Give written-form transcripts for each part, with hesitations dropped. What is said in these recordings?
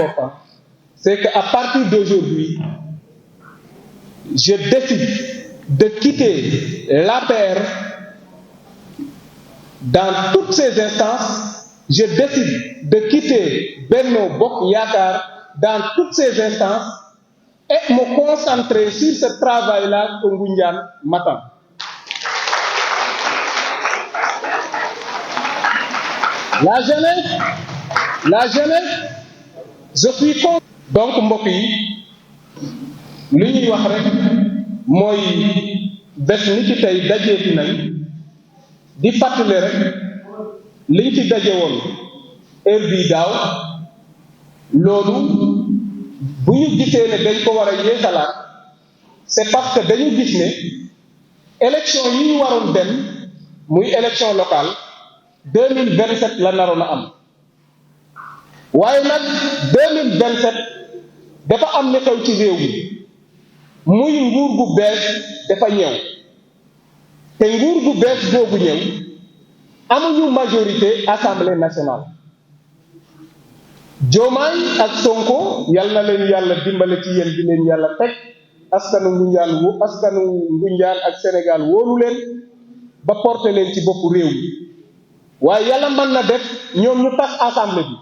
important, c'est qu'à partir d'aujourd'hui, je décide de quitter l'APR dans toutes ses instances. Je décide de quitter Benno Bokk Yaakaar dans toutes ses instances et me concentrer sur ce travail-là au Ngoundiane Matam. La jeunesse, je suis contre. Donc mbokk yi li ñuy wax rek mooy bés ni ci tey dajeeti nañ di fàttali rek liñ ci daje woon heure bii daaw loolu bu ñu gisee ne dañ ko war a yeesalaat c'est parce que dañu gis ne élection yi ñu waroon dem muy élection locale 2027 la naroon a am waaye nag 2027 dafa am li xew ci réew mi muy nguur gu bees dafa ñëw te nguur gu bees googu ñëw amuñu majorité assemblée nationale. Diomaye ak Sonko yal na leen yàlla dimbale ci yéen di leen yàlla teg askanu Ngoundiane ak Sénégal wóolu leen ba porté leen ci boppu réew mi waaye yàlla mën na def ñoom ñu tas assemblée bi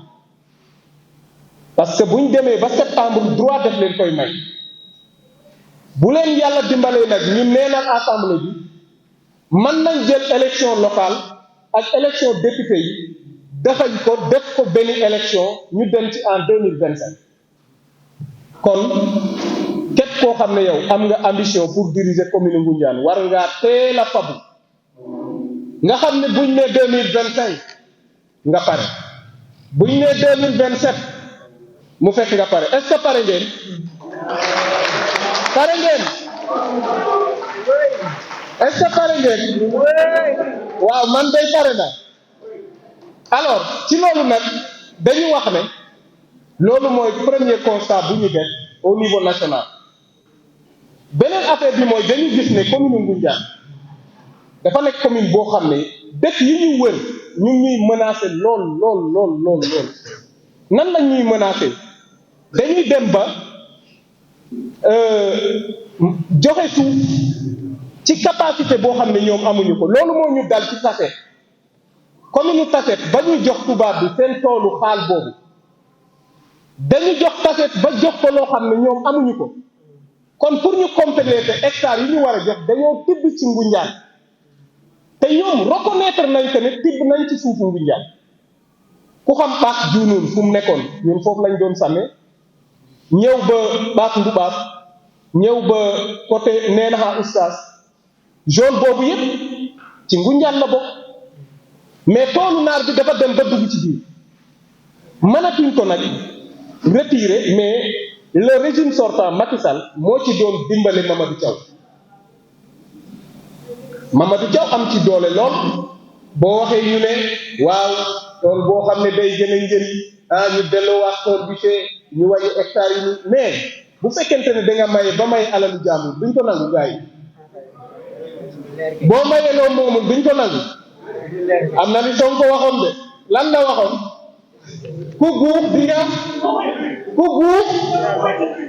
parce que bu ñu demee ba septembre droit def leen koy may bu leen yàlla dimbalee nag ñu neenal assemblée bi mën nañ jël élection locale ak élection député yi defañ ko def ko benn élection ñu dem ci en 2027 kon képp koo xam ne yow am nga ambition pour diriger commune Ngoundiane war ngaa teel a fabu nga xam ne buñ ne 2025 nga pare buñ ne 2027 mu fekk nga pare est-ce que pare ngeen est-ce que pare ngeen waaw man day pare na alors ci loolu nag dañu wax ne loolu mooy premier constat bu ñu def au niveau national beneen affaire bi mooy dañu gis ne commune Ngoundiane dafa nekk commune boo xam ne dëkk yi ñu wër ñu ñuy menacer lool nan la ñuy menacer dañuy dem ba joxe suuf ci capacité boo xam ne ñoom amuñu ko loolu moo ñu dal ci Tassette commune Tassette ba ñu jox tubaab bi seen toolu xaal boobu dañu jox Tassette ba jox ko loo xam ne ñoom amuñu ko kon pour ñu compléter hectares yi ñu war a jox dañoo tibb ci Ngoundiane te ñoom reconnaître nañ que ne tibb nañ ci suufu Ngoundiane ku xam baax juunoon fu mu nekkoon ñun foofu lañ doon sàmmee ñëw ba baax ndubaas ñëw ba côté Neenaxa Oustaz zone boobu yëpp ci Ngoundiane la bokk mais toolu naar bi dafa dem ba dugg ci biir mënatuñ ko nag retirer mais le régime sortant Macky Sall moo ci doon dimbale Mamadou Thiaw am ci doole lool boo waxee ñu ne waaw tool boo xam ne day gën a njëriñ ñu delloowaat tool bi fee ñu wàññi hectares yi mais bu fekkente ne da nga maye ba may alalu jàmbur duñ ko nangu gars yi boo mayee loo moomul duñ ko nangu am na li Sonko waxoon de lan la waxoon ku guux di nga ku guux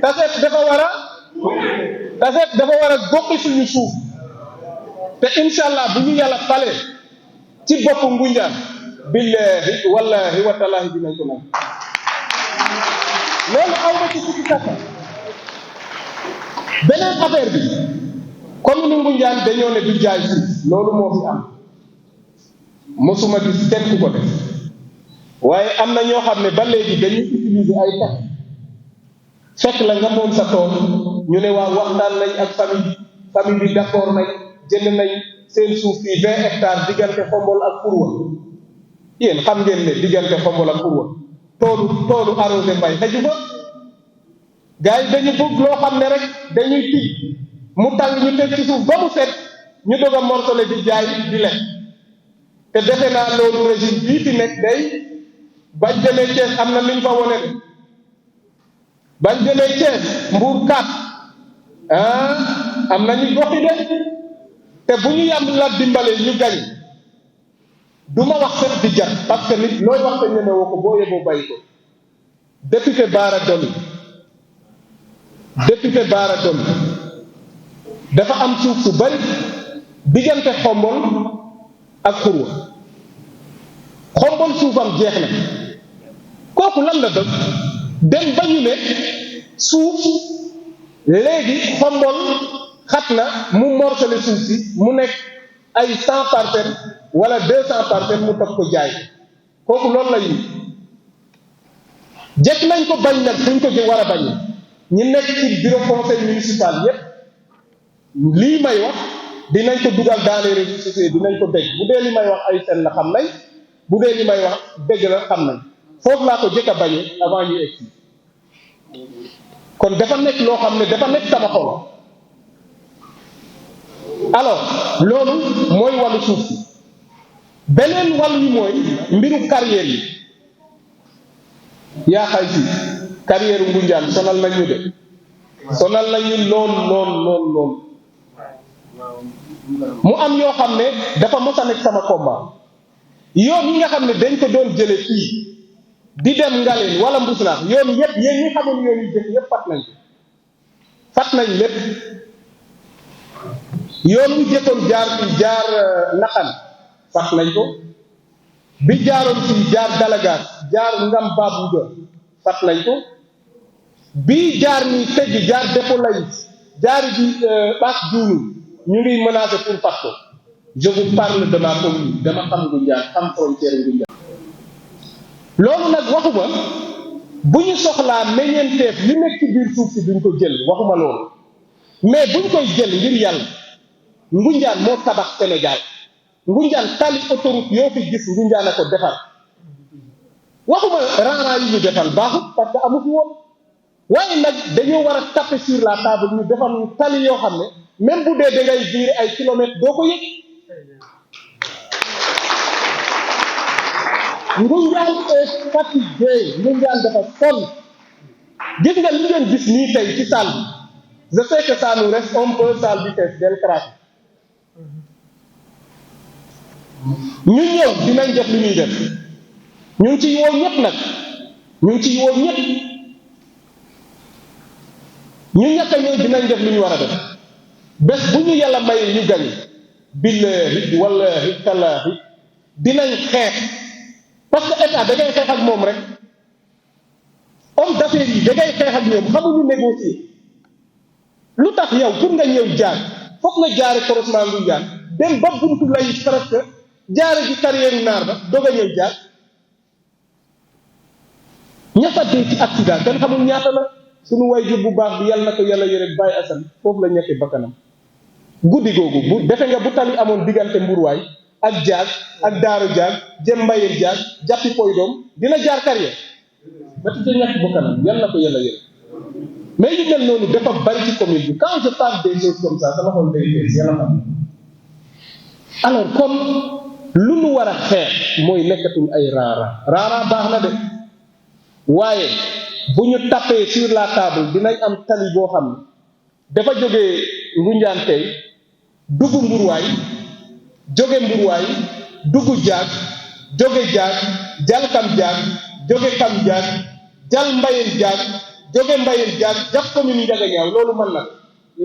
Tassette dafa war a goxi suñu suuf te incha allah bu ñu yàlla falee ci boppu Ngoundiane billahi wallahi wa taalahi dinañ ko nangu loolu aw na ci sikki sàkka beneen affaire bi commune Ngoundiane dañoo ne du jaay suuf loolu moo fi am mosuma gis kenn ku ko def waaye am na ñoo xam ne ba léegi dañuy utiliser ay tax fekk la nga moom sa tool ñu ne waa waxtaan nañ ak famille bi d'accord nañ jënd nañ seen suuf fii 20 hectares diggante Xombol ak Fourwa yéen xam ngeen ne diggante Xombol ak Fourwa toolu arrosé mbay xëju fa gars yi dañu bëgg loo xam ne rek dañuy tij mu tàng ñu teg ci suuf ba mu set ñu doog a morcelé di jaay di lekk te defe naa loolu régime bii fi nekk day bañ jëlee Thiès am na liñ fa wone de bañ jëlee Thiès Mbour 4 am na ñu goxi de te bu ñu yam la dimbale ñu gañ du ma wax sax di jar parce que nit looy wax te ñeme woo ko boo yeboo bàyyi ko député Bara Dolly dafa am suuf su bari diggante Xombol ak Xurwa Xombol suufam jeex na kooku lan la bëgg dem ba ñu ne suuf léegi Xombol xat na mu morcelé suuf si mu nekk ay 100 parcelles wala 200 parcelles mu toog ko jaay kooku loolu la ñu jekk nañ ko bañ nag fuñ ko war a bañ ñi nekk ci bureau conseil municipal yépp lii may wax dinañ ko dugal dans les réseaux sociaux dinañ ko dégg bu dee li may wax ay fen la xam nañ bu dee li may wax dégg la xam nañ foofu laa ko jëkk a bañee avant ñu egg kon dafa nekk loo xam ne dafa nekk sama xol alors loolu mooy wàllu suuf si beneen wàll yi mooy mbiru carrière yi yaa xay si carrière Ngoundiane sonal nañ ñu de sonal nañu lool mu am yoo xam ne dafa mos a nekk sama combat yoon yi nga xam ne dañ ko doon jële fii di dem Ngaleen wala Mbusnaax yoon yëpp yéen ñi xamul yoon yi jëf yëpp fat nañ lépp yoon wu jëkkoon jaar Naxan fat nañ ko bi jaaroon fii jaar Dalagaas jaar Ngam Babou Dia fat nañ ko bi jaar ni teggi jaar dépôt lay jaar bi Bass Diouf ñu ngi menacé pour fat ko je vous parle de ma commune dama xam Ngoundiane xam frontière Ngoundiane loolu nag waxuma bu ñu soxlaa meññeenteef li nekk ci biir suuf si duñ ko jël waxuma loolu mais buñ koy jël ngir yàlla Ngoundiane moo tabax Sénégal Ngoundiane tali autoroute yoo fi gis Ngoundiane a ko defar waxuma rang-rang yi ñu defal baaxut parce que amu fi woon waaye nag dañoo war a taper sur la table ñu defal ñu tali yoo xam ne même bu dee da ngay virer ay kilomètres doo ko yëg Ngoundiane est fatigué Ngoundiane dafa sonn gis nga li ngeen gis nii tey ci salle bi je sais que ça nous reste un peu salle bi fees del craqué ñu ñëw dinañ def li ñuy def ñu ngi ciy woo ñëpp nag ñu ngi ciy woo ñëpp ñu ñàkk a ñëw dinañ def li ñu war a def bés bu ñu yàlla may ñu gañ billahi wallahi tallahi dinañ xeex parce que état da ngay xeex ak moom rek homme d'affaires yi da ngay xeex ak ñoom xamuñu négocier lu tax yow pour nga ñëw jaar foog nga jaare croisement Ngoundiane dem ba buntu lay presque jaare ci carrière naar ba doog a ñëw jaar ñaata dee ci accident kenn xamul ñaata la suñu waajur bu baax bi yàlla na ko yàlla yore Baye Assane foofu la ñetti bakkanam guddi googu bu defe nga bu tali amoon diggante Mbourwaay ak Diag ak Daaru Diag jëm Mbayeen Diag jàppi poy doom dina jaar carrière ba ci ñetti bakkanam yàlla na ko yàlla yore mais yu mel noonu dafa bari ci commune bi quand je parle des choses comme ça sama xol day fees yàlla xam alors kon lu nu war a xeex mooy nekkatul ay raara baax na de waaye bu ñu tapé sur la table dinañ am tali boo xam ne dafa jógee Ngoundiane tey dugg Mbourwaay jóge Mbourwaay dugg Diag jóge Diag jal Kam Diag jóge Kam Diag jal Mbayeen Diag jóge Mbayeen Diag jàpp commune Ndiaganiao loolu mën na ko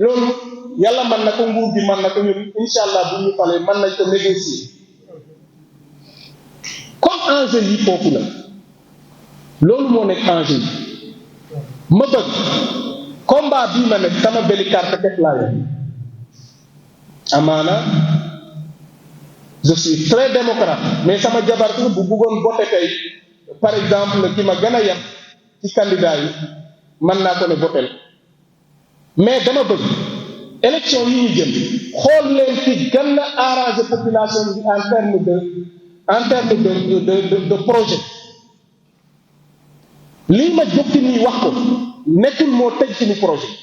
loolu yàlla mën na ko nguur gi mën na ko ñun incha allah bu ñu falee mën nañ ko négocier comme enjeu yi foofu la loolu moo nekk enjeu yi ma bëgg combat bii ma nekk sama benn carte teg laa yor amaana je suis très démocrate mais sama jabar bu bëggoon voter tey par exemple ki ma gën a yem ci candidat yi mën naa ko ne voter mais dama bëgg élection yi ñu jëm xool leen ci gën a arranger population bi en terme de projet lii ma jokki nii wax ko nekkul moo tëj suñu projet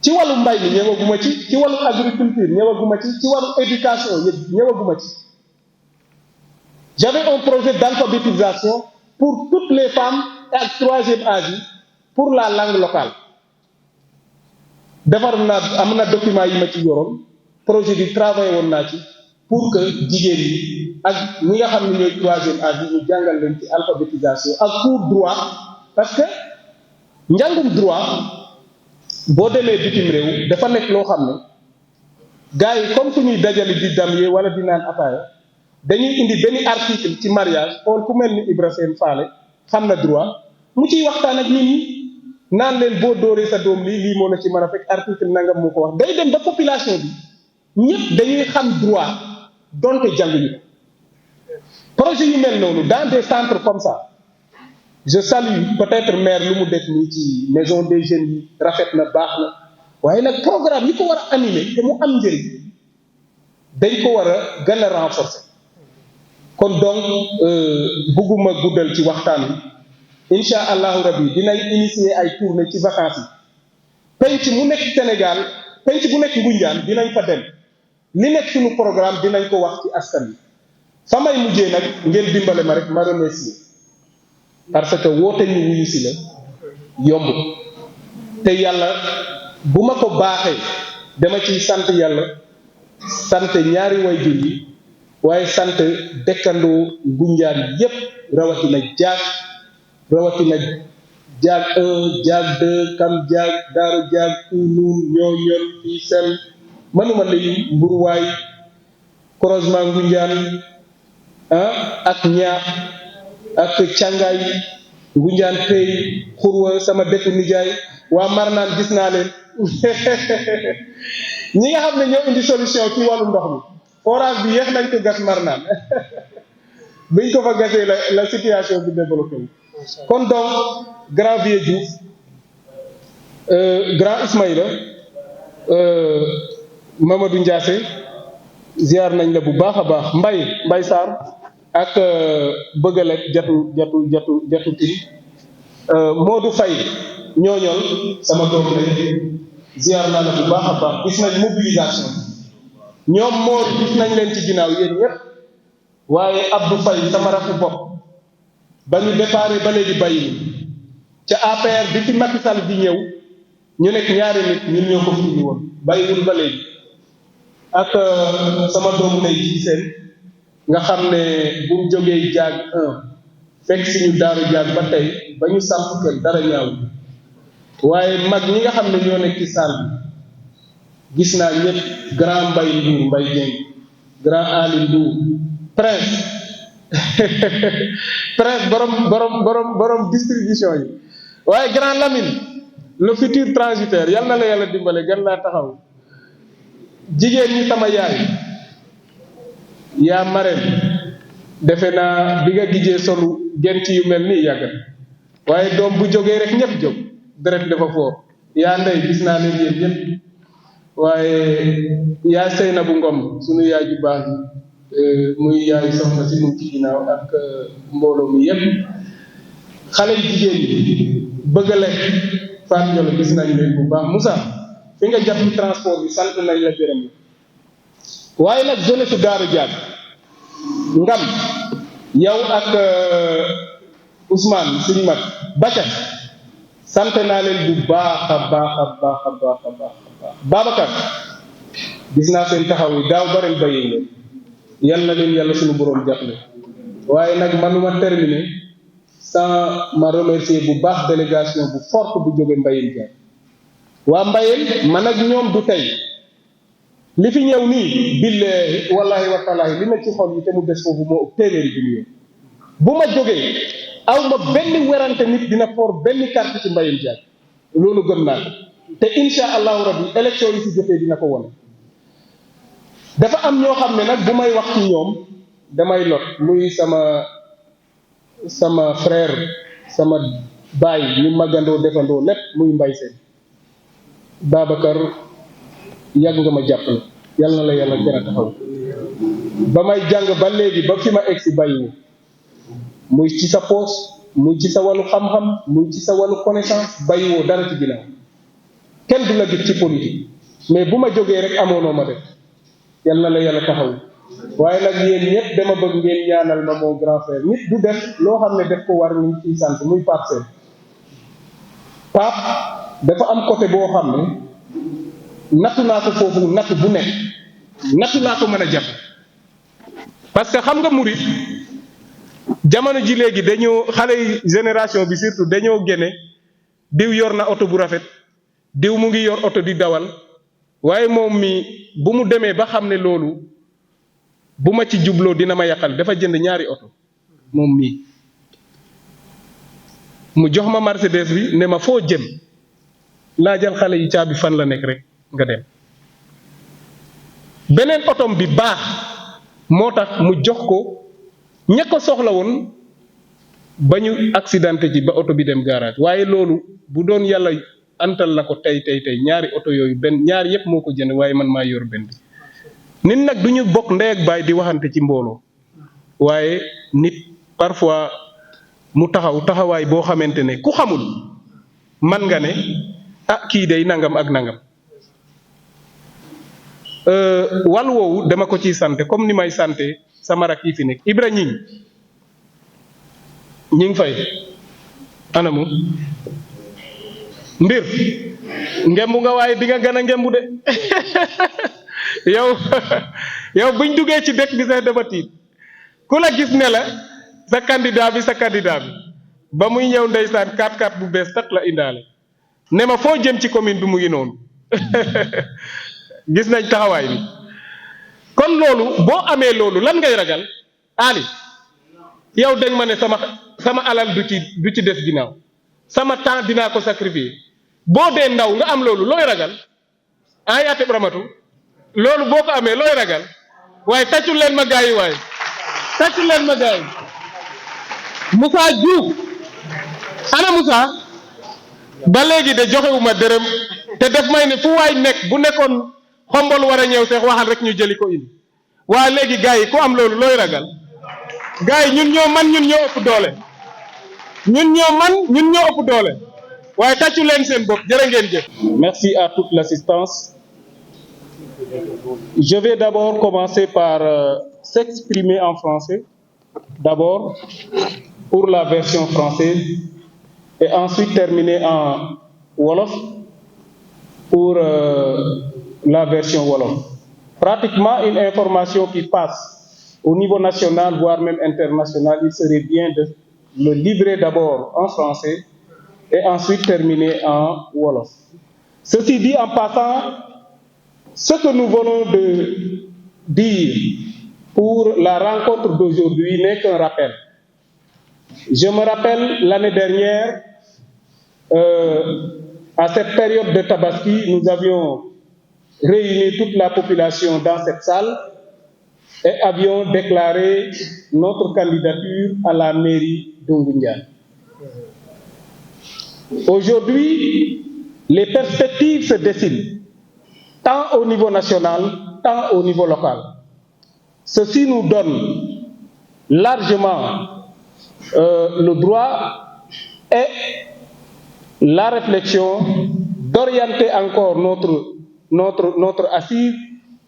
ci wàllu mbay mi ñëwaguma ci wàllu agriculture ñëwaguma ci wàllu éducation ñëwaguma ci j'avais un projet d'alphabétisation pour toutes les femmes ak troisième âge yi pour la langue locale defar naa am na document yi ma ci yoroon projet bi travaillé woon naa ci pour que jigéen ñi ak ñi nga xam ne ñooy troisième âge yi ñu jàngal leen ci alphabétisation ak cours droit parce que njàngum droit boo demee bitim réew dafa nekk loo xam ne gars yi comme fu ñuy dajale di dam yee wala di naan ataaya dañuy indi benn article ci mariage xool ku mel ni Ibra Sène Faale xam na droit mu ciy waxtaan ak nit ñi naan leen boo dóoree sa doom lii moo la ci mën a fekk article nangam moo ko wax day dem ba population bi ñëpp dañuy xam droit donte jànguñu projet yu mel noonu dans des centres comme ça je salue peut-être maire lu mu def nii ci maison des jeunes yi rafet na baax na waaye nag programme yi ko war a animer te mu am njëriñ dañ ko war a gën a renforcer kon donc bugguma guddal ci waxtaan wi incha allahu rabbi dinañ initier ay tournée ci vacances yi penc mu nekk Sénégal penc bu nekk Ngoundiane dinañ fa dem li nekk suñu programme dinañ ko wax ci askan wi fa may mujjee nag ngeen dimbale ma rek ma remercier parce que woote ñu wuyu si la yomb te yàlla bu ma ko baaxee dama ciy sant yàlla sant ñaari waajur yi waaye sant dëkkandoo Ngoundiane yépp rawatina jaag 1 jaag 2 kam jaag daaru jaag Kounoune Ñooñol fii sel mënuma lay Mburuwaay croisement Ngoundiane ak ñaax ak càngaay Ngoundiane Pey xurwa sama dëkku nijaay waa Marnaan gis naa leen ñi nga xam ne ñoo indi solution ci wàllu ndox mi forage bi yéex nañ ko gas Marnaan biñ ko fa gasee la situation bi développé kon donc grand Vieux Diouf grand Ismaïla Mamadou Ndiassé ziar nañ la bu baax a baax Mbay Sarr ak bëggalek jatu tin Modou Faye Ñooñol sama doom la ziar naa la bu baax a baax gis nañ mobilisation ñoom moor gis nañ leen ci ginnaaw yéen ñëpp waaye Abdou Faye sama rakku bopp ba ñu déparé ba léegi bàyyi ca APR bi fi Macky Sall di ñëw ñu nekk ñaari nit ñun ñoo ko fi woon bàyyiwul ba léegi ak sama doomu lay ci seen nga xam ne bu mu jógee jaag 1 fekk si ñu daaru jaag ba tey ba ñu samp kër dara ñaaw waaye mag ñi nga xam ne ñoo nekk ci salle bi gis naa ñëpp grand Mbay Ndour Mbay Dieng grand Ali Ndour prince prince borom distribution yi waaye grand Lamine le futur transitaire yal na la yàlla dimbale gën laa taxaw jigéen ñi sama yaay yaa marem defe naa bi nga gijee solu gent yu mel nii yàgg waaye doom bu jógee rek ñëpp jóg deret dafa foor yaa ndey gis naa leen yéen ñëpp waaye yaa seyna bu ngom suñu yaay ju baax muy yaay soxna si mu ci ginnaaw ak mbooloo mi yëpp xale yu jigéen ñi bëgg a lekk Fatou Ndiolo gis nañ leen bu baax Moussa fi nga jàpp transport bi sant nañ la gërëm la waaye nag jeunesse su Daaru Jaag ngam yow ak Ousmane suñu mag Baca sant naa leen bu baax a baax Babacar gis naa seen taxaw yi daaw ba ren bàyyi leen yal na leen yàlla suñu boroom jàppale waaye nag manuma terminer sans ma remercier bu baax délégation bu forte bu jóge Mbayeen Jaay waa Mbayeen man ak ñoom du tey li fi ñëw nii billahi wallahi wa taalahi li na ci xol yi te mu des foofu moo ëpp téeméeri bi ñëw bu ma jógee aw ma benn werante nit dina for benn carte ci Mbayeen Jaay loolu gëm naa ko te insha allahu rabbi élection yi ci jotee dina ko wone dafa am ñoo xam ne nag bu may wax ci ñoom damay lot muy sama frère sama baay ñu magandoo defandoo lépp muy Mbay Seen Babacar yàgg nga ma jàppale yàlla na la yàlla gën a taxaw ba may jàng ba léegi ba fi ma egg si bàyyiwu muy ci sa poos muy ci sa wàllu xam-xam muy ci sa wàllu connaissance bàyyiwoo dara ci ginnaaw kenn du la gis ci politique mais bu ma jógee rek amoonoo ma def yàlla na la yàlla taxaw waaye nag yéen ñëpp dama bëgg ngeen ñaanal ma mon grand frère nit du def loo xam ne def ko war ñu ciy sant muy Pape Sène Pape dafa am côté boo xam ne nattu naa ko foofu natt bu nekk nattu naa ko mën a jàpp parce que xam nga murit jamono ji léegi dañoo xale yi génération bi surtout dañoo génne diw yor na oto bu rafet diw mu ngi yor oto di dawal waaye moom mi bu mu demee ba xam ne loolu bu ma ci jubloo dina ma yàqal dafa jënd ñaari oto moom mii mu jox ma Mercedes bi ne ma foo jëm laajal xale yi caabi fan la nekk rek nga dem beneen otom bi baax moo tax mu jox ko ña ko soxla woon ba ñu accidenté ci ba oto bi dem garage waaye loolu bu doon yàlla antal na ko tey ñaari oto yooyu benn ñaari yëpp moo ko jënd waaye man maa yor benn bi nit nag du ñu bokk ndey ak baay di waxante ci mbooloo waaye nit parfois mu taxawaay boo xamante ne ku xamul man nga ne ah kii day nangam ak nangam wàll woowu dama ko ciy sant comme ni may sante sama rak yi fi nekk Ibra ñi ngi fay anamu mbir ngembu nga waaye di nga gën a ngembu de yow buñ duggee ci dëkk bi sax dafa tiit ku la gis ne la sa candidat bi ba muy ñëw ndeysaan 4x4 bu bees tak la indaale ne ma foo jëm ci commune bi mu ngi noonu gis nañ taxawaay bi kon loolu boo amee loolu lan ngay ragal Ali yow dañ ma ne sama alal du ci des ginnaaw sama temps dinaa ko sacrifier boo dee ndaw nga am loolu looy ragal yaate ramatu loolu boo ko amee looy ragal waaye tàccul leen ma gaay yi waaye tàccul leen ma gaay yi Moussa Diouf ana Moussa ba léegi de joxewuma dërëm te def may ne fu waay nekk bu nekkoon xombol war a ñëw sax waxal rek ñu jëli ko indi waa léegi gars yi ku am loolu looy ragal gars yi ñun ñoo man ñun ñoo ëpp doole ñun ñoo ëpp doole waaye tàccu leen seen bopp jërë ngeen jëf. Merci à toute l'assistance. Je vais d'abord commencer par s'exprimer en français, d'abord pour la version française et ensuite terminer en wolof pour la version wolof. Pratiquement une information qui passe au niveau national, voire même international, il serait bien de le livrer d'abord en français et ensuite terminer en wolof. Ceci dit, en passant, ce que nous venons de dire pour la rencontre d'aujourd'hui n'est qu'un rappel. Je me rappelle l'année dernière, à cette période de Tabaski, nous avions réuni toute la population dans cette salle et avions déclaré notre candidature à la mairie d'Ungundian. Aujourd'hui, les perspectives se dessinent, tant au niveau national, tant au niveau local. Ceci nous donne largement le droit et la réflexion d'orienter encore notre assise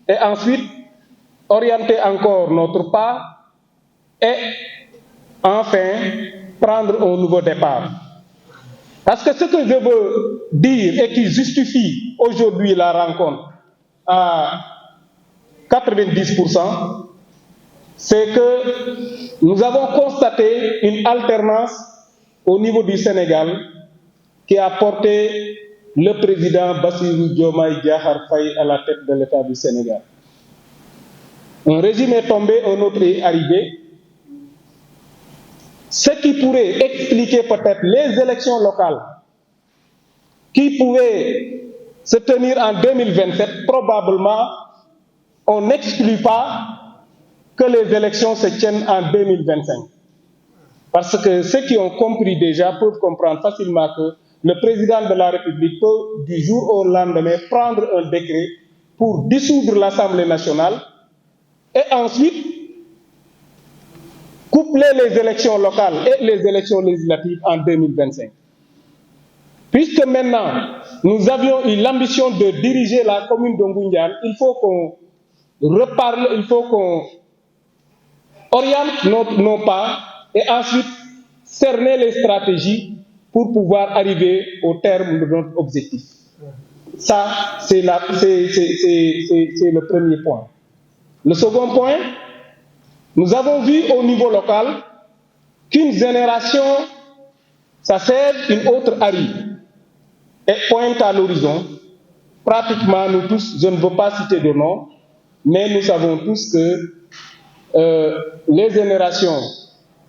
et ensuite orienter encore notre pas et enfin prendre un nouveau départ. Parce que ce que je veux dire et qui justifie aujourd'hui la rencontre à 90%, c'est que nous avons constaté une alternance au niveau du Sénégal qui a porté le président Bassirou Diomaye Diakhar Faye à la tête de l'État du Sénégal. Un régime est tombé, un autre est arrivé. Ce qui pourrait expliquer peut-être les élections locales qui pouvaient se tenir en 2027, probablement, on n'exclut pas que les élections se tiennent en 2025. Parce que ceux qui ont compris déjà peuvent comprendre facilement que le président de la République peut, du jour au lendemain, prendre un décret pour dissoudre l'Assemblée nationale et ensuite coupler les élections locales et les élections législatives en 2025. Puisque maintenant, nous avions eu l'ambition de diriger la commune d'Ungundian, il faut qu'on reparle, il faut qu'on oriente nos pas et ensuite cerner les stratégies pour pouvoir arriver au terme de notre objectif. Ça, c'est le premier point. Le second point, nous avons vu au niveau local qu'une génération s'achève, une autre arrive et pointe à l'horizon. Pratiquement, nous tous, je ne veux pas citer de nom, mais nous savons tous que les générations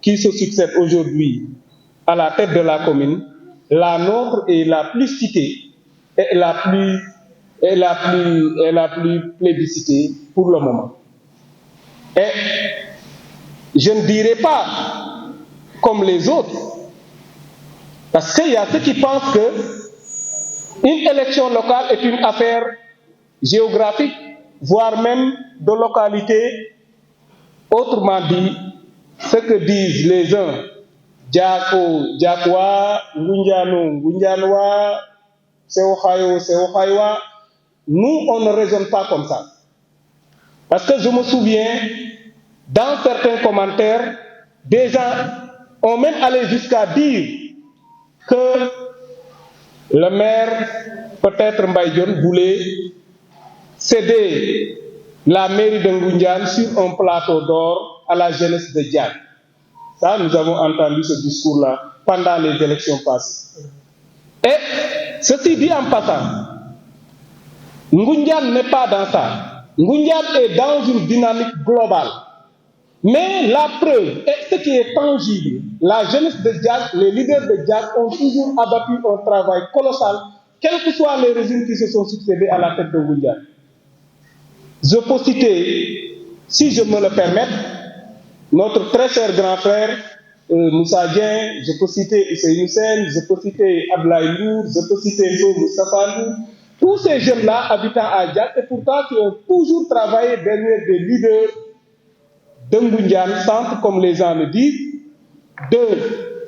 qui se succèdent aujourd'hui à la tête de la commune, la nôtre est la plus citée et la plus plébiscitée pour le moment. Et je ne dirais pas comme les autres, parce qu'il y a ceux qui pensent qu'une élection locale est une affaire géographique, voire même de localité. Autrement dit, ce que disent les uns, Diako, Diakoa, Ngundiano, Ngundianoa, Seohayo, Seohayoa, nous, on ne raisonne pas comme ça. Parce que je me souviens, dans certains commentaires, des gens ont même allé jusqu'à dire que le maire, peut-être Mbaïdion, voulait céder la mairie de Ngundian sur un plateau d'or à la jeunesse de Diane. Ça, nous avons entendu ce discours-là pendant les élections passées. Et ceci dit en passant, Ngundian n'est pas dans ça. Ngundian est dans une dynamique globale. Mais la preuve, et ce qui est tangible, la jeunesse de Diack, les leaders de Diack ont toujours abattu un travail colossal, quels que soient les régimes qui se sont succédés à la tête de Ngundian. Je peux citer, si je me le permets, notre très cher grand frère, Moussa Dien, je peux citer Issa Hussein, je peux citer Ablaï Lour, je peux citer Moustapha Lour, tous ces jeunes-là habitant à Diack et pourtant qui ont toujours travaillé derrière des leaders de Ngundian Centre, comme les gens le disent, de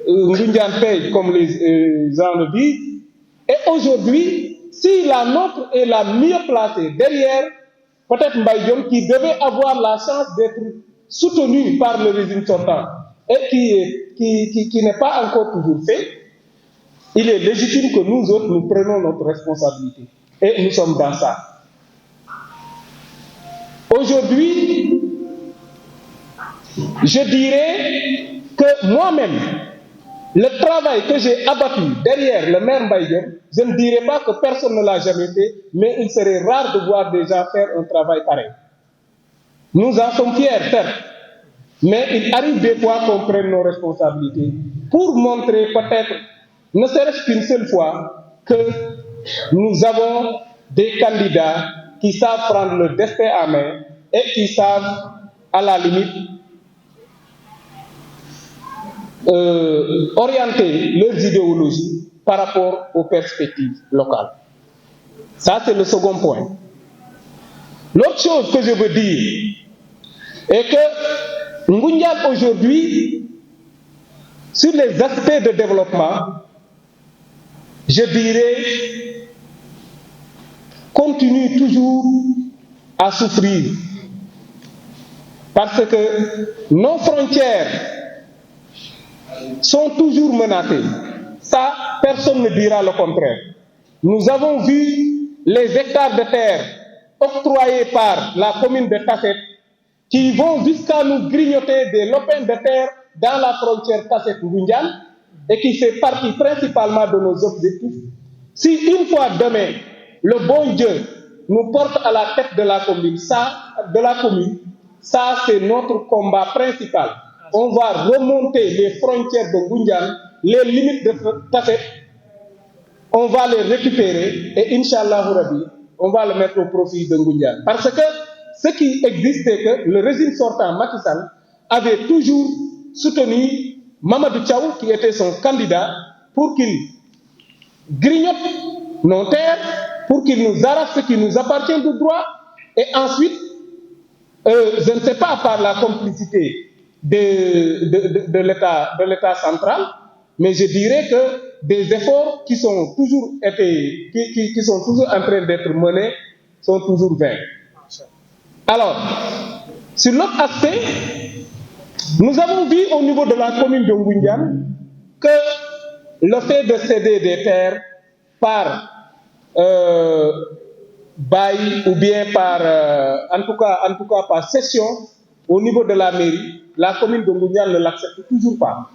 Ngundian Pays, comme les gens le disent. Et aujourd'hui, si la nôtre est la mieux placée derrière, peut-être Mbaïdion, qui devait avoir la chance d'être soutenu par le régime sortant et qui n'est pas encore toujours fait, il est légitime que nous autres, nous prenions notre responsabilité. Et nous sommes dans ça. Aujourd'hui, je dirais que moi-même, le travail que j'ai abattu derrière le maire Mbaïdion, je ne dirais pas que personne ne l'a jamais fait, mais il serait rare de voir des gens faire un travail pareil. Nous en sommes fiers, certes, mais il arrive des fois qu'on prenne nos responsabilités pour montrer peut-être, ne serait-ce qu'une seule fois, que nous avons des candidats qui savent prendre le destin en main et qui savent, à la limite, orienter leurs idéologies par rapport aux perspectives locales. Ça, c'est le second point. L'autre chose que je veux dire est que Ngundian aujourd'hui, sur les aspects de développement, je dirais, continue toujours à souffrir. Parce que nos frontières sont toujours menacées. Ça, personne ne dira le contraire. Nous avons vu les hectares de terre octroyés par la commune de Tasset qui vont jusqu'à nous grignoter des lopins de terre dans la frontière Tasset-Ngundian et qui fait partie principalement de nos objectifs. Si une fois demain, le bon Dieu nous porte à la tête de la commune, ça c'est notre combat principal. On va remonter les frontières de Ngundian, les limites de Tasset, on va les récupérer et Inch'Allah Rabbi, on va le mettre au profit de Ngundian. Parce que ce qui existe, c'est que le régime sortant, Macky Sall, avait toujours soutenu Mamadou Tchaou, qui était son candidat, pour qu'il grignote nos terres, pour qu'il nous arrache ce qui nous appartient de droit, et ensuite, je ne sais pas, par la complicité de l'État central, mais je dirais que des efforts qui sont toujours en train d'être menés sont toujours vains. Alors, sur l'autre aspect, nous avons vu au niveau de la commune de Ngundian que le fait de céder des terres par bail ou bien par, en tout cas par cession au niveau de la mairie, la commune de Ngundian ne l'accepte toujours pas.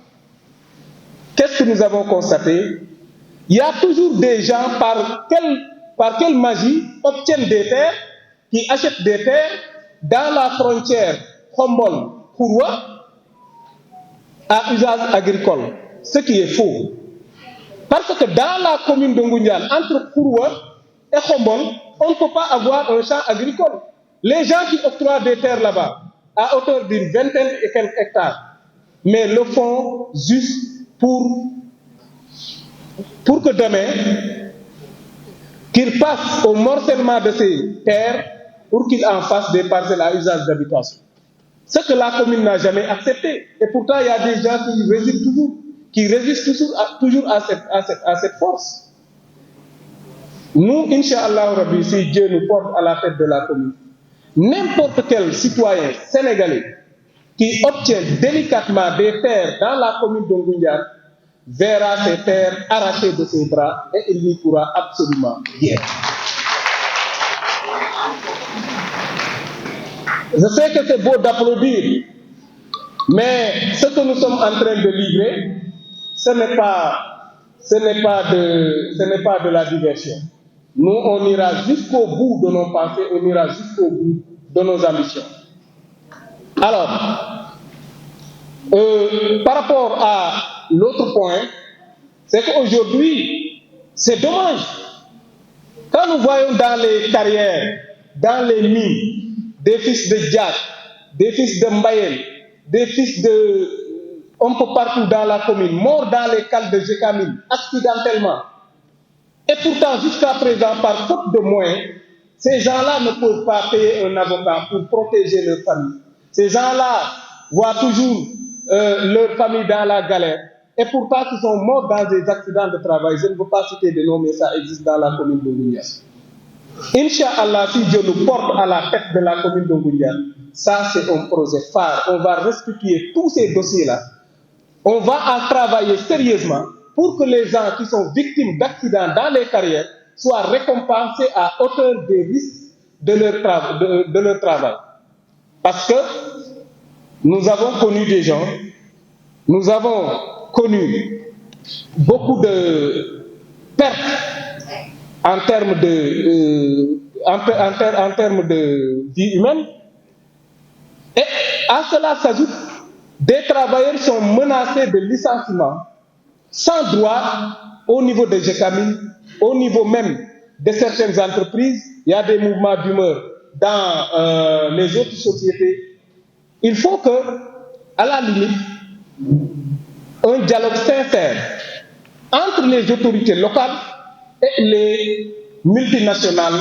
qu'est-ce que nous avons constaté? Il y a toujours des gens par quelle magie obtiennent des terres, qui achètent des terres dans la frontière Khombol-Kourwa à usage agricole, ce qui est faux. Parce que dans la commune de Ngoundiane, entre Kourwa et Khombol, on ne peut pas avoir un champ agricole. Les gens qui octroient des terres là-bas, à hauteur d'une vingtaine et quelques hectares, mais le font juste pour que demain, qu'ils passent au morcellement de ces terres pour qu'ils en fassent des parcelles à usage d'habitation. Ce que la commune n'a jamais accepté. Et pourtant, il y a des gens qui résistent toujours à cette force. Nous, Inch'Allah Rabbi, si Dieu nous porte à la tête de la commune, n'importe quel citoyen sénégalais qui obtient délicatement des terres dans la commune de Ngoundiane verra ses terres arrachées de ses bras et il n'y pourra absolument rien. Je sais que c'est beau d'applaudir, mais ce que nous sommes en train de livrer, ce n'est pas de la diversion. Nous, on ira jusqu'au bout de nos pensées, on ira jusqu'au bout de nos ambitions. Alors, par rapport à l'autre point, c'est qu'aujourd'hui, c'est dommage. Quand nous voyons dans les carrières, dans les mines, des fils de Diak, des fils de Mbayel, des fils de... un peu partout dans la commune, morts dans les cales de Jekamine, accidentellement. Et pourtant, jusqu'à présent, par faute de moyens, ces gens-là ne peuvent pas payer un avocat pour protéger leur famille. Ces gens-là voient toujours leur famille dans la galère. Et pourtant, ils sont morts dans des accidents de travail. Je ne veux pas citer de noms, mais ça existe dans la commune de Ngoundiane. Inch'Allah, si Dieu nous porte à la tête de la commune de Ngoundiane, ça c'est un projet phare. On va restituer tous ces dossiers-là. On va en travailler sérieusement pour que les gens qui sont victimes d'accidents dans les carrières soient récompensés à hauteur des risques de leur travail. Parce que nous avons connu des gens, nous avons connu beaucoup de pertes en termes de vie humaine. Et à cela s'ajoute des travailleurs sont menacés de licenciement sans droit au niveau de Jekamine, au niveau même de certaines entreprises. Il y a des mouvements d'humeur dans les autres sociétés. Il faut que, à la limite, un dialogue sincère entre les autorités locales et les multinationales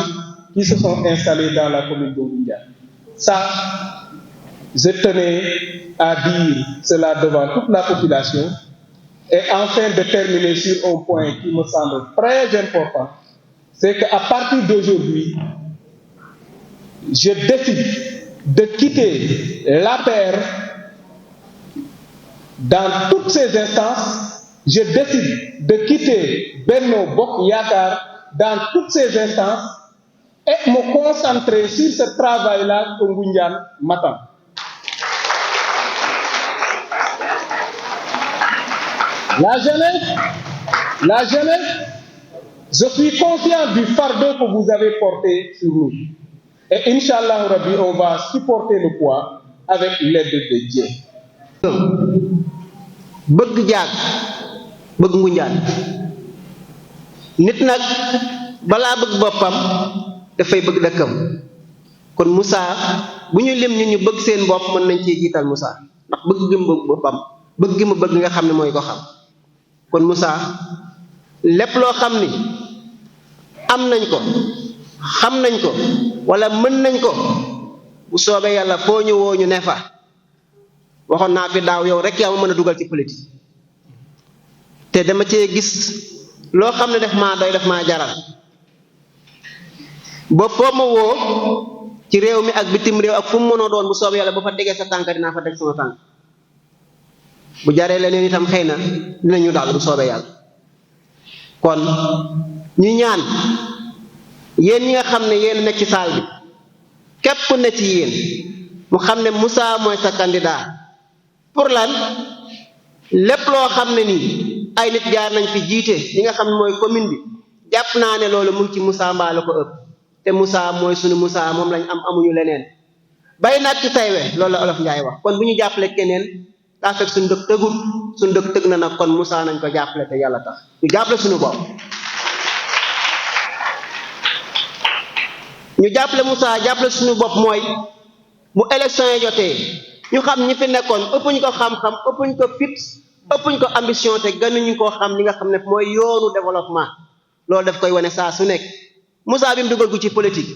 qui se sont installées dans la commune de Ngoundiane. Ça, je tenais à dire cela devant toute la population. Et enfin, de terminer sur un point qui me semble très important, c'est qu'à partir d'aujourd'hui, je décide de quitter l'APR dans toutes ses instances. Je décide de quitter Benno Bokk Yakaar dans toutes ses instances et me concentrer sur ce travail-là que Ngoundiane m'attend. La jeunesse, je suis conscient du fardeau que vous avez porté sur nous. Et Inch'Allah Rabbi, on va supporter le poids avec l'aide de Dieu. Bëgg Diak, bëgg Ngoundiane. Nit nag balaa bëgg boppam dafay bëgg dëkkam. Kon Moussa bu ñu lim ñu bëgg seen bopp mën nañ cee jiital Moussa ndax bëgg gi mu bëgg boppam bëgg gi mu bëgg nga xam ne mooy ko xam. Kon Moussa lépp loo xam ni am nañ ko xam nañ ko wala mën nañ ko bu soobee yàlla foo ñu woo ñu ne fa. Waxoon naa fi daaw yow rek yaa ma mën a dugal ci politique te dama cee gis loo xam ne def maa doy def maa jaral ba foo ma woo ci réew mi ak bitim réew ak fu mu mënoo doon bu soobee yàlla ba fa déggee sa tànk dinaa fa deg sama tànk bu jaree leneen itam xëy na dinañu daal bu soobee yàlla. Kon ñu ñaan yéen ñi nga xam ne yéen nekk ci saal bi képp ne ci yéen mu xam ne Moussa mooy sa candidat pour lan lépp loo xam ne nii ay nit jaar nañ fi jiite li nga xam ne mooy commune bi jàpp naa ne loolu mu ngi ci Moussa mbaa la ko ëpp te Moussa mooy sunu Moussa moom lañ am amuñu leneen bay nag ci taywe loolu la olof Njaay wax kon bu ñu jàppale keneen daa fekk suñu dëkk tëgul suñu dëkk tëg na nag kon Moussa nañ ko jàppale te yàlla tax ñu jàppale suñu bopp ñu jàppale Moussa jàppale suñu bopp mooy bu élection yi jotee ñu xam ñi fi nekkoon ëppuñ ko xam-xam ëppuñ ko fit ëppuñ ko ambition te gënuñu koo xam li nga xam ne mooy yoonu développement loolu daf koy wane saa su nekk Moussa bi mu dugal gu ci politique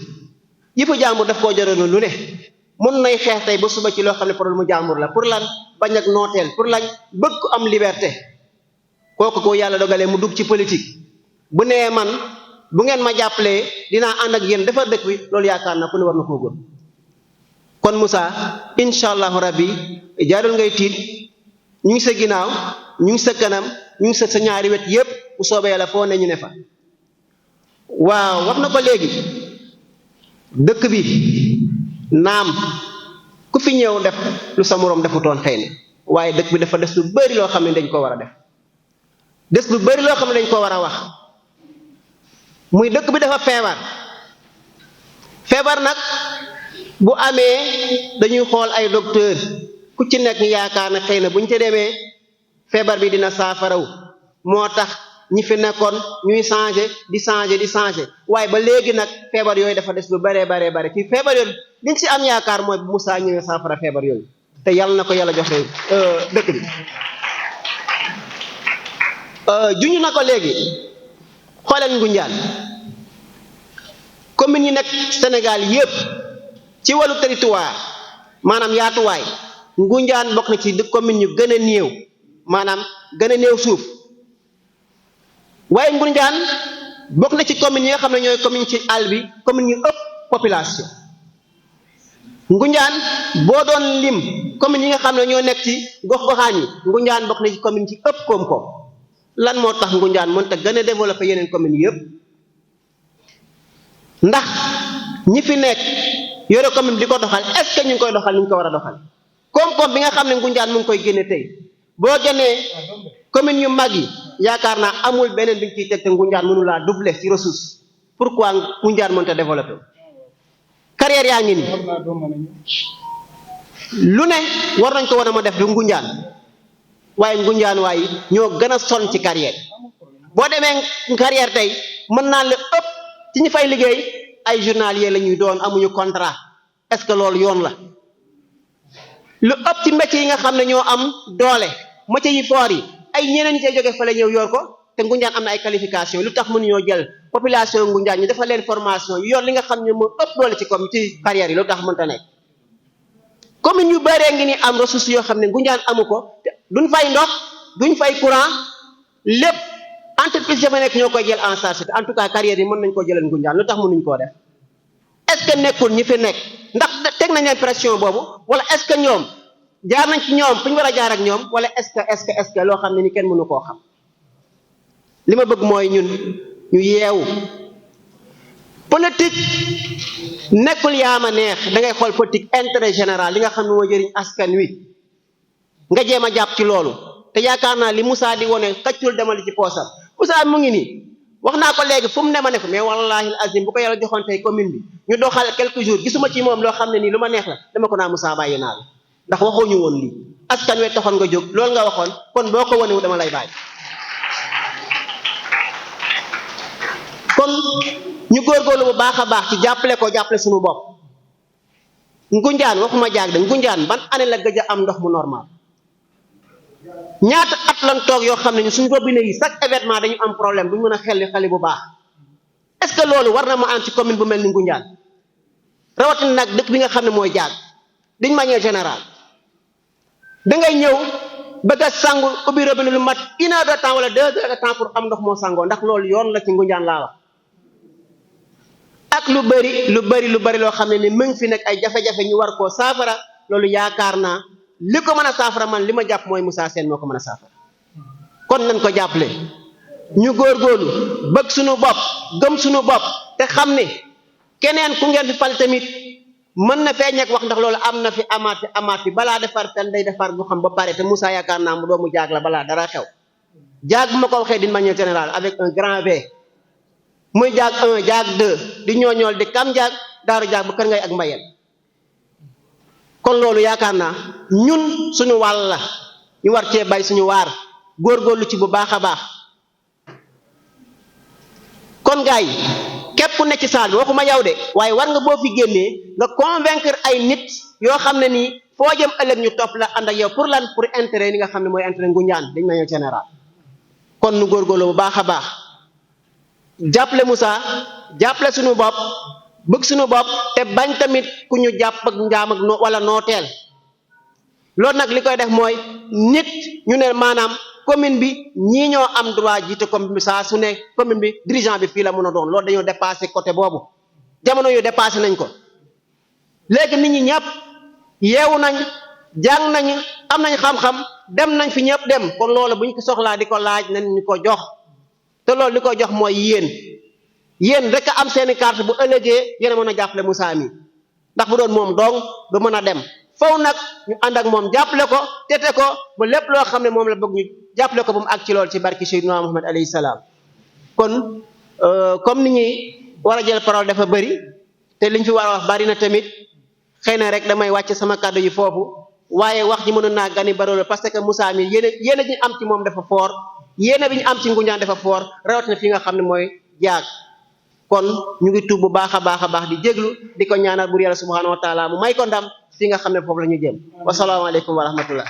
yëpp jàmbur daf koo jaroon lu ne mën nay xeex tey ba suba ci loo xam ne problème mu jàmbur la pour lan bañ ak nooteel pour lan bëgg ko am liberté kooku ko yàlla dogalee mu dugg ci politique bu nee man bu ngeen ma jàppalee dinaa ànd ak yéen defar dëkk bi loolu yaakaar na ku ne war na koo gën kon Moussa incha allahu rabbi jaarul ngay tiit ñu ngi sa ginnaaw ñu ngi sa kanam ñu ngi sa ñaari wet yépp bu soobee yàlla foo ne ñu ne fa waaw wax na ko léegi dëkk bi naam ku fi ñëw def lu sa moroom defutoon xëy na waaye dëkk bi dafa des lu bari loo xam ne dañ ko war a def des lu bari loo xam ne dañ ko war a wax muy dëkk bi dafa feebar nag bu amee dañuy xool ay docteur ku ci nekk yaakaar na xëy na bu ñu ca demee feebar bi dina saafaraw moo tax ñi fi nekkoon ñuy di changer waaye ba léegi nag feebar yooyu dafa des lu bare ci feebar yooyu liñ ci am yaakaar mooy bu Moussa ñëwee saafara feebar yooyu te yàlla na ko yàlla jox réew dëkk bi juñu na ko léegi xooleen Ngoundiane commune yi nekk Sénégal yépp ci wàllu territoire maanaam yaatuwaay Ngoundiane bokk na ci commune yu gën a néew maanaam gën a néew suuf waaye Ngoundiane bokk na ci commune yi nga xam ne ñooy commune ci àll bi commune yu ëpp population Ngoundiane boo doon lim commune yi nga xam ne ñoo nekk ci gox-goxaan yi Ngoundiane bokk na ci commune ci ëpp koom-koom lan moo tax Ngoundiane mënut a gën a développé yeneen commune yëpp ndax ñi fi nekk yore commune di ko doxal est-ce que ñu ngi koy doxal ni ñu ko war a doxal koom-koom bi nga xam ne Ngoundiane mu ngi koy génne tey boo génnee commune yu mag yi yaakaar naa amul beneen bi ñu ciy teg te Ngoundiane mënu laa doubler ci ressource pourquoi Ngoundiane mënut a développé carrière yaa ngi nii lu ne war nañ ko war a ma def du Ngoundiane waaye Ngoundiane waaye ñoo gën a sonn ci carrière boo demee carrière tey mën naa la ëpp ci ñi fay liggéey ay journalier la ñuy doon amuñu contrat est-ce que loolu yoon la lu ëpp ci métier yi nga xam ne ñoo am doole métier yi foor yi ay ñeneen ñi cay jóge fa la ñëw yor ko te Ngoundiane am na ay qualification lu tax mënuñoo jël population Ngoundiane ñu defal leen formation yu yor li nga xam ne moo ëpp doole ci comme ci carrière yi lu tax mënta nekk commune yu bëree ngi ni am ressources yoo xam ne Ngoundiane amu ko duñ fay ndox duñ fay courant lépp entreprise dafa nekk ñoo koy jël en charge en tout cas carrière yi mën nañ koo jëlal Ngoundiane lu tax mënuñ koo def est-ce que nekkul ñi fi nekk ndax teg nañ leen pression boobu wala est-ce que ñoom jaar nañ ci ñoom fu ñu war a jaar ak ñoom wala est-ce que loo xam ne ni kenn mënu koo xam li ma bëgg mooy ñun ñu yeewu politique nekkul yaa ma neex da ngay xool politique intérêt général li nga xam ne moo jëriñ askan wi nga jéem a jàpp ci loolu te yaakaar naa li Moussa di wone xëccul demali ci poosam Moussa mu ngi nii wax naa ko léegi fu mu ne ma ne ko mais wallahi azim bu ko yàlla joxoon tey commune bi ñu doxal quelques jours gisuma ci moom loo xam ne nii lu ma neex la dama ko naa Moussa bàyyi naa la ndax waxooñu woon lii askan wi taxoon nga jóg loolu nga waxoon kon boo ko wonewu dama lay bàyyi kon ñu góorgóorlu bu baax a baax ci jàppale suñu bopp Ngoundiane waxuma jaag de Ngoundiane ban année la gëj a am ndox mu normal ñaata at lan toog yoo xam ne ñu suñu robinet yi chaque événement dañu am problème duñu mën a xelli bu baax est-ce que loolu war na ma am ci commune bu mel ni Ngoundiane rawatina nag dëkk bi nga xam ne mooy jaag d'une manière générale dangay ñëw bëgg a sangu ubbi robinet lu mat 1 heure de temps wala 2 heures de temps pour am ndox moo sangoo ndax loolu yoon la ci Ngoundiane laa wax ak lu bari loo xam ne ni mu ngi fi nekk ay jafe-jafe ñu war koo saafara loolu yaakaar naa li ko mën a saafara man li ma jàpp mooy Moussa Sène moo ko mën a saafara kon nañ ko jàppale ñu góorgóorlu bëgg suñu bopp gëm suñu bopp te xam ne keneen ku ngeen fi fal tamit mën na fee ñekk wax ndax loolu am na fi amaat fi balaa defar ten day defar bu xam ba pare te Moussa yaakaar naa mu doomu jaag la balaa dara xew jaag bu ma ko waxee d'une manière générale avec un grand V muy jaag 1 jaag 2 di ñooñool di kam jaag daaru jaag bu kër ngay ak mbayel kon loolu yaakaar naa ñun suñu wàll la ñu war cee bay suñu waar góorgóorlu ci bu baax a baax kon gars yi képp ku nekk ci saal bi waxuma yow de waaye war nga boo fi génnee nga convaincre ay nit yoo xam ne nii foo jëm ëllëg ñu topp la ànd ak yow pour lan pour intérêt li nga xam ne mooy intérêt Ngoundiane dañ manière générale kon nu góorgóorlu bu baax a baax jàppale Moussa jàppale suñu bopp bëgg suñu bopp te bañ tamit ku ñu jàpp ak njaam ak wala nooteel loolu nag li koy def mooy nit ñu ne maanaam commune bi ñii ñoo am droit jiite commune bi saa su ne commune bi dirigeant bi fii la mën a doon loolu dañoo dépassé côté boobu jamono yu dépassé nañ ko léegi nit ñi ñëpp yeewu nañ jàng nañ am nañ xam-xam dem nañ fi ñëpp dem kon loolu bu ñu ko soxlaa di ko laaj nañ ñu ko jox te loolu li ko jox mooy yéen rek a am seeni carte bu ëllëgee yéen a mën a jàppale Moussa mi ndax bu doon moom dong du mën a dem faw nag ñu ànd ak moom jàppale ko tete ko ba lépp loo xam ne moom la bëgg ñu jàppale ko ba mu àgg ci lool ci barki Seydina Muhammad alayhi salaam kon comme ni ñuy war a jël parole dafa bëri te liñ fi war a wax bari na tamit xëy na rek damay wàcc sama kàddu yi foofu waaye wax ji mënoon naa gani barool parce que Moussa mi yéene ji ñu am ci moom dafa foor yéene bi ñu am ci Ngoundiane dafa foor rawatina fi nga xam ne mooy jaag kon ñu ngi tuub bu baax a baax di jéglu di ko ñaanal bur yàlla subhanahu wa taala mu may ko ndam fi nga xam ne foofu la ñu jëm wasalaamaaleykum wa rahmatullah